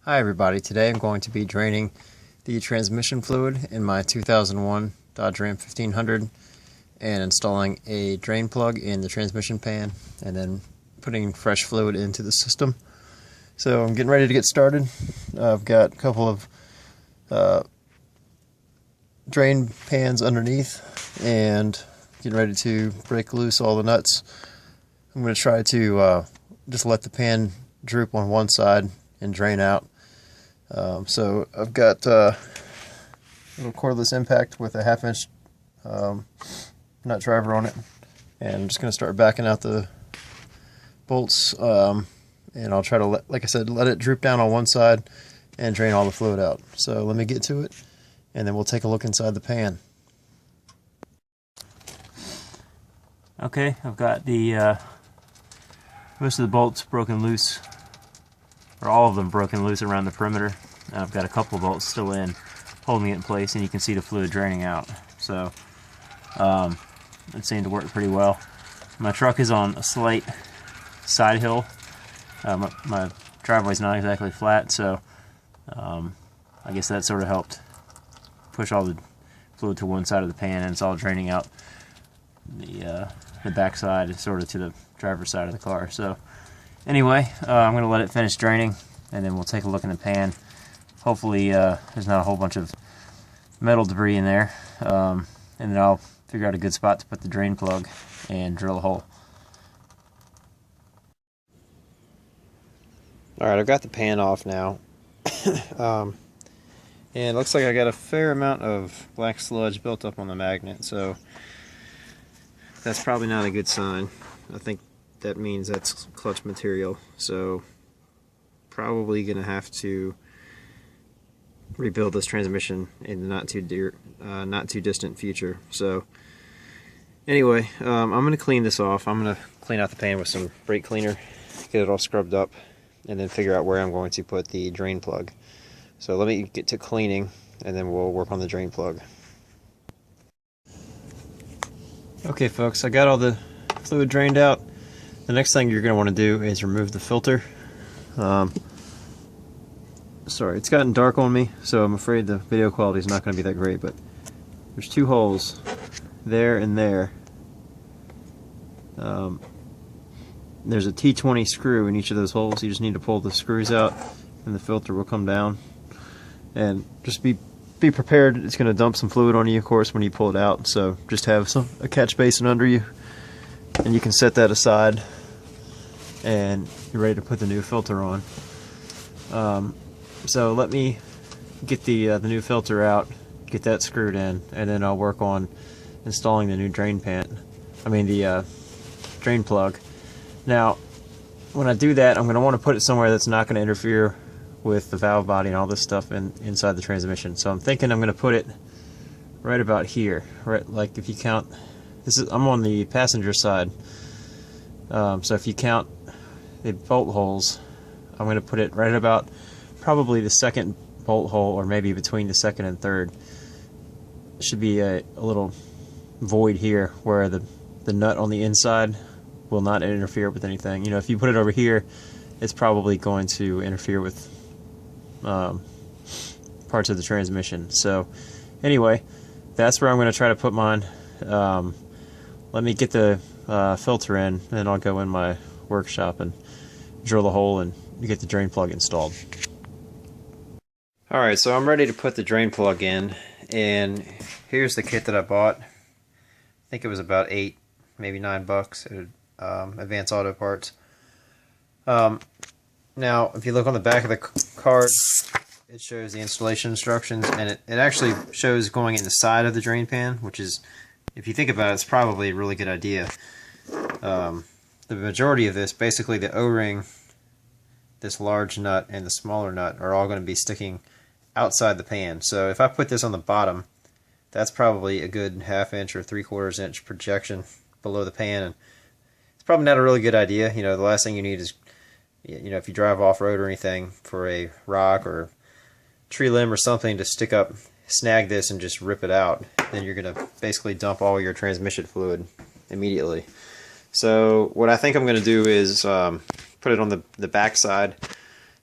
Hi everybody, today I'm going to be draining the transmission fluid in my 2001 Dodge Ram 1500 and installing a drain plug in the transmission pan and then putting fresh fluid into the system. So I'm getting ready to get started. I've got a couple of drain pans underneath and getting ready to break loose all the nuts. I'm going to try to just let the pan droop on one side and drain out. So I've got a little cordless impact with a 1/2 inch nut driver on it, and I'm just going to start backing out the bolts, and I'll try to, like I said, let it droop down on one side and drain all the fluid out. So let me get to it, and then we'll take a look inside the pan. Okay, I've got the most of the bolts broken loose, or all of them broken loose around the perimeter. I've got a couple of bolts still in, holding it in place, and you can see the fluid draining out. So it seemed to work pretty well. My truck is on a slight side hill. My driveway's not exactly flat, so I guess that sort of helped push all the fluid to one side of the pan, and it's all draining out the back side, sort of to the driver's side of the car. So anyway, I'm going to let it finish draining, and then we'll take a look in the pan. Hopefully there's not a whole bunch of metal debris in there, and then I'll figure out a good spot to put the drain plug and drill a hole. Alright, I've got the pan off now, and it looks like I got a fair amount of black sludge built up on the magnet, so that's probably not a good sign. I think that means that's clutch material, so probably gonna have to rebuild this transmission in the not too distant future. So anyway, I'm gonna clean this off. I'm gonna clean out the pan with some brake cleaner, get it all scrubbed up, and then figure out where I'm going to put the drain plug. So let me get to cleaning, and then we'll work on the drain plug. Okay folks, I got all the fluid drained out. The next thing you're going to want to do is remove the filter. Sorry, it's gotten dark on me, so I'm afraid the video quality is not going to be that great, but there's two holes there and there. There's a T20 screw in each of those holes. You just need to pull the screws out and the filter will come down. And just be prepared, it's going to dump some fluid on you, of course, when you pull it out, so just have a catch basin under you, and you can set that aside, and you're ready to put the new filter on. So let me get the new filter out, get that screwed in, and then I'll work on installing the new drain plug. Now, when I do that, I'm going to want to put it somewhere that's not going to interfere with the valve body and all this stuff inside the transmission. So I'm thinking I'm going to put it right about here, right? Like if you count, I'm on the passenger side. So if you count the bolt holes, I'm going to put it right about probably the second bolt hole, or maybe between the second and third. Should be a little void here where the nut on the inside will not interfere with anything. You know, if you put it over here, it's probably going to interfere with parts of the transmission. So anyway, that's where I'm going to try to put mine. Let me get the filter in, and then I'll go in my workshop and drill a hole and get the drain plug installed. Alright, so I'm ready to put the drain plug in, and here's the kit that I bought. I think it was about $8, maybe $9 at Advanced Auto Parts. Now, if you look on the back of the card, it shows the installation instructions, and it actually shows going in the side of the drain pan, which is, if you think about it, it's probably a really good idea. The majority of this, basically the O-ring, this large nut, and the smaller nut are all going to be sticking outside the pan. So if I put this on the bottom, that's probably a good 1/2 inch or 3/4 inch projection below the pan, and it's probably not a really good idea. You know, the last thing you need is, you know, if you drive off-road or anything, for a rock or tree limb or something to snag this and just rip it out, then you're going to basically dump all your transmission fluid immediately. So what I think I'm going to do is put it on the back side.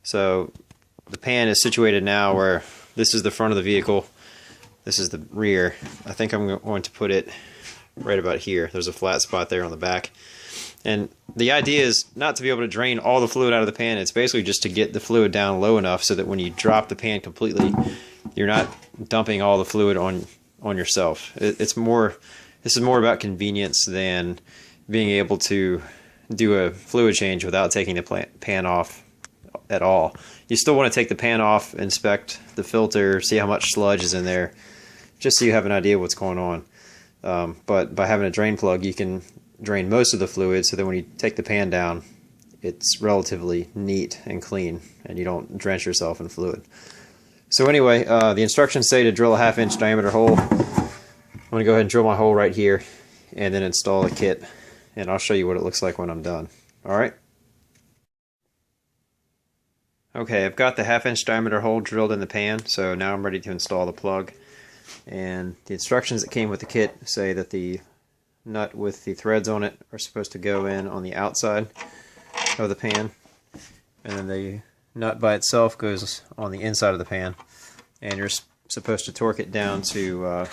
So the pan is situated now where this is the front of the vehicle, this is the rear. I think I'm going to put it right about here. There's a flat spot there on the back. And the idea is not to be able to drain all the fluid out of the pan. It's basically just to get the fluid down low enough so that when you drop the pan completely, you're not dumping all the fluid on yourself. This is more about convenience than being able to do a fluid change without taking the pan off at all. You still want to take the pan off, inspect the filter, see how much sludge is in there, just so you have an idea what's going on. But by having a drain plug, you can drain most of the fluid so that when you take the pan down, it's relatively neat and clean and you don't drench yourself in fluid. So anyway, the instructions say to drill a 1/2 inch diameter hole. I'm going to go ahead and drill my hole right here and then install the kit, and I'll show you what it looks like when I'm done. Alright? Okay, I've got the 1/2 inch diameter hole drilled in the pan, so now I'm ready to install the plug. And the instructions that came with the kit say that the nut with the threads on it are supposed to go in on the outside of the pan, and then the nut by itself goes on the inside of the pan, and you're supposed to torque it down to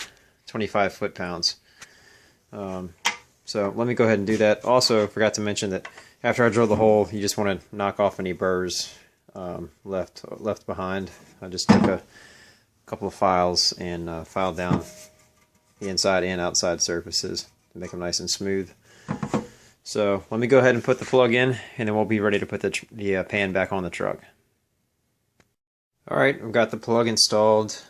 25 foot-pounds. So let me go ahead and do that. Also, forgot to mention that after I drill the hole, you just want to knock off any burrs left behind. I just took a couple of files and filed down the inside and outside surfaces to make them nice and smooth. So let me go ahead and put the plug in, and then we'll be ready to put the pan back on the truck. Alright, I've got the plug installed,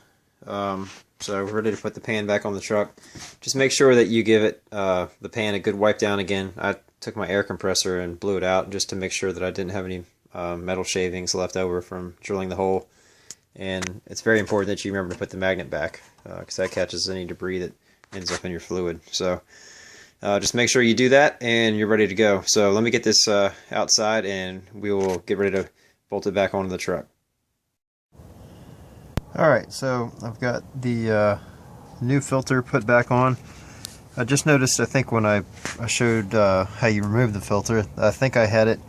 so we're ready to put the pan back on the truck. Just make sure that you give it the pan a good wipe down again. I took my air compressor and blew it out just to make sure that I didn't have any metal shavings left over from drilling the hole. And it's very important that you remember to put the magnet back, because that catches any debris that ends up in your fluid. So just make sure you do that and you're ready to go. So let me get this outside and we will get ready to bolt it back onto the truck. Alright, so I've got the new filter put back on. I just noticed, I think when I showed how you remove the filter, I think I had it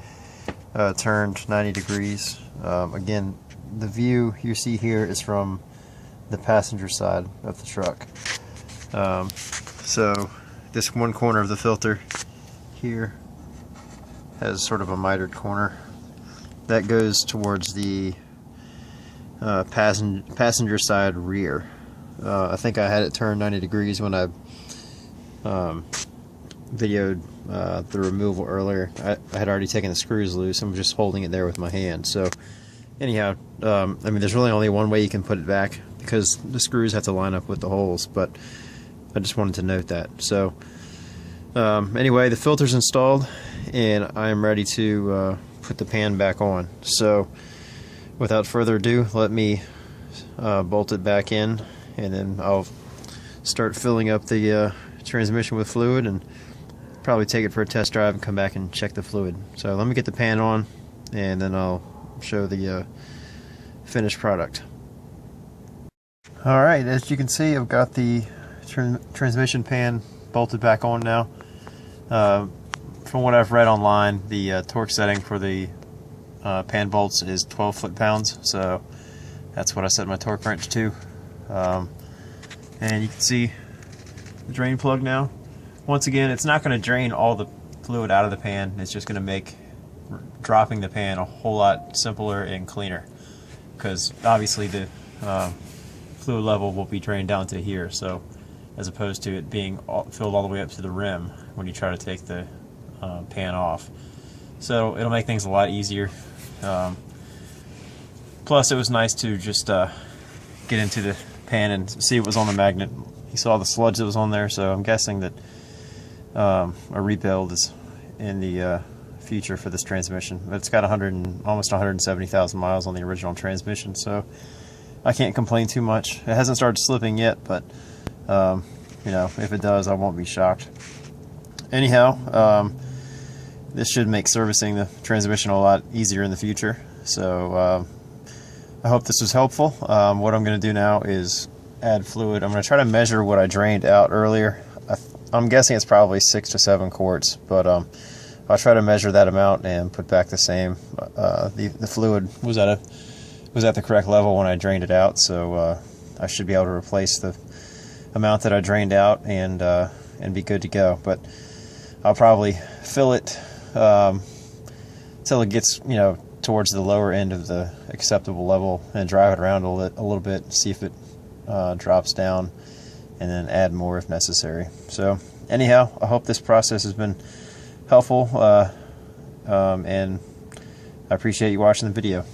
turned 90 degrees. Again, the view you see here is from the passenger side of the truck. So this one corner of the filter here has sort of a mitered corner. That goes towards the passenger side rear. I think I had it turned 90 degrees when I videoed the removal earlier. I had already taken the screws loose. I'm just holding it there with my hand. So anyhow, I mean, there's really only one way you can put it back because the screws have to line up with the holes, but I just wanted to note that. So anyway, the filter's installed and I'm ready to put the pan back on. So without further ado, let me bolt it back in, and then I'll start filling up the transmission with fluid and probably take it for a test drive and come back and check the fluid. So let me get the pan on and then I'll show the finished product. Alright, as you can see, I've got the transmission pan bolted back on now. From what I've read online, the torque setting for the pan bolts is 12 foot-pounds, so that's what I set my torque wrench to. And you can see the drain plug now. Once again, it's not going to drain all the fluid out of the pan. It's just going to make dropping the pan a whole lot simpler and cleaner, because obviously the fluid level will be drained down to here, so as opposed to it being filled all the way up to the rim when you try to take the pan off. So it'll make things a lot easier. Plus, it was nice to just get into the pan and see what was on the magnet. You saw the sludge that was on there, so I'm guessing that a rebuild is in the future for this transmission. It's got almost 170,000 miles on the original transmission, so I can't complain too much. It hasn't started slipping yet, but you know, if it does, I won't be shocked. Anyhow, this should make servicing the transmission a lot easier in the future. So I hope this was helpful. What I'm going to do now is add fluid. I'm going to try to measure what I drained out earlier. I'm guessing it's probably 6 to 7 quarts, but I'll try to measure that amount and put back the same. The fluid was at a was at the correct level when I drained it out, so I should be able to replace the amount that I drained out and be good to go. But I'll probably fill it till it gets, you know, towards the lower end of the acceptable level, and drive it around a little bit, see if it drops down, and then add more if necessary. So anyhow, I hope this process has been helpful, and I appreciate you watching the video.